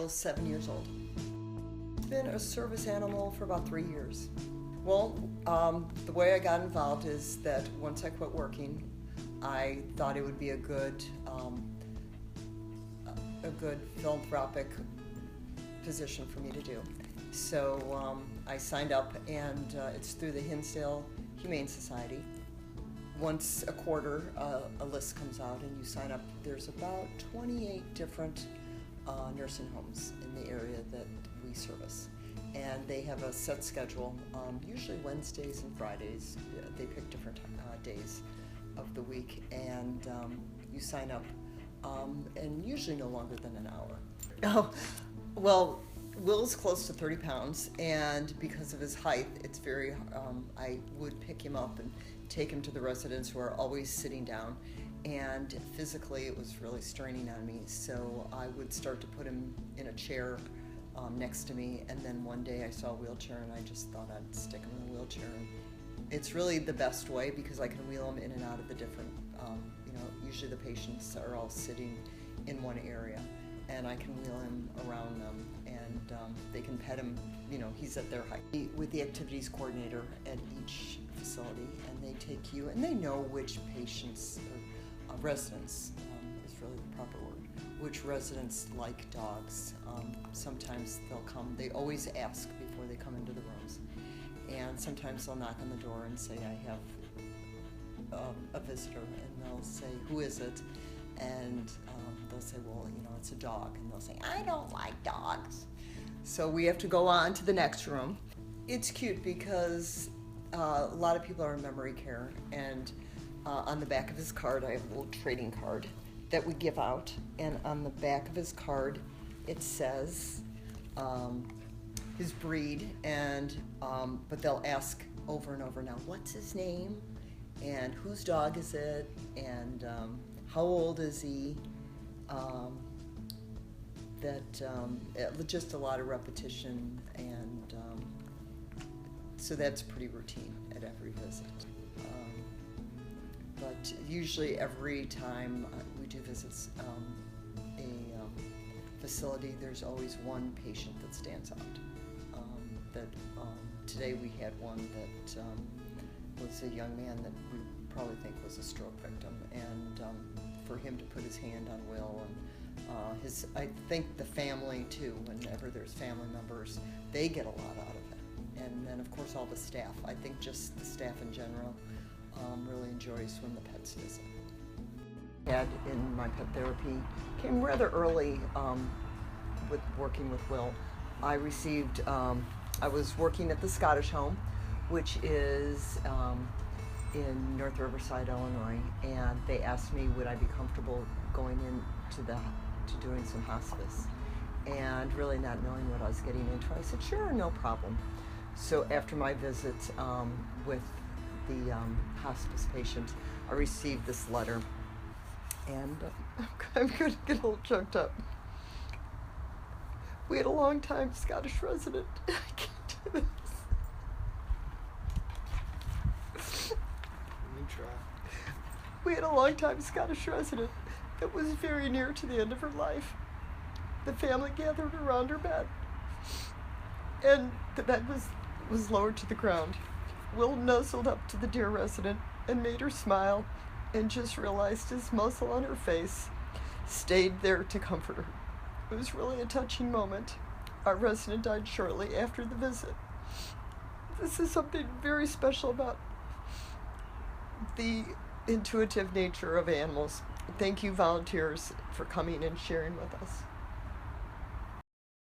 Will's 7 years old. He's been a service animal for about 3 years. Well, the way I got involved is that once I quit working, I thought it would be a good philanthropic position for me to do. So I signed up, and it's through the Hinsdale Humane Society. Once a quarter, a list comes out and you sign up. There's about 28 different nursing homes in the area that we service. And they have a set schedule, usually Wednesdays and Fridays. They pick different days of the week, and you sign up, and usually no longer than an hour. Oh, well, Will's close to 30 pounds, and because of his height, it's very, I would pick him up and take him to the residents who are always sitting down, and physically it was really straining on me, so I would start to put him in a chair next to me, and then one day I saw a wheelchair and I just thought I'd stick him in a wheelchair. And it's really the best way because I can wheel him in and out of the different, usually the patients are all sitting in one area, and I can wheel him around them, and they can pet him, he's at their height. With the activities coordinator at each facility, and they take you, and they know which patients, or residents, is really the proper word, which residents like dogs. Sometimes they'll come, they always ask before they come into the rooms, and sometimes they'll knock on the door and say, I have a visitor, and they'll say, who is it? And they'll say, well, it's a dog, and they'll say, I don't like dogs. So we have to go on to the next room. It's cute because a lot of people are in memory care, and on the back of his card, I have a little trading card that we give out, and on the back of his card, it says his breed, and but they'll ask over and over now, what's his name, and whose dog is it, and how old is he? Just a lot of repetition, and so that's pretty routine at every visit. But usually every time we do visits a facility, there's always one patient that stands out. Today we had one that was a young man that we probably think was a stroke victim, and for him to put his hand on Will, and I think the family too, whenever there's family members, they get a lot out of it. And then of course all the staff. I think just the staff in general really enjoys when the pets visit. Had in my pet therapy came rather early with working with Will. I received, I was working at the Scottish Home, which is in North Riverside, Illinois, and they asked me would I be comfortable going into to doing some hospice, and really not knowing what I was getting into, I said sure, no problem. So after my visit with the hospice patient, I received this letter, and I'm going to get a little choked up. We had a long-time Scottish resident. I can't do this. We had a long-time Scottish resident that was very near to the end of her life. The family gathered around her bed, and the bed was lowered to the ground. Will nuzzled up to the dear resident and made her smile, and just realized his muscle on her face stayed there to comfort her. It was really a touching moment. Our resident died shortly after the visit. This is something very special about the intuitive nature of animals. Thank you, volunteers, for coming and sharing with us.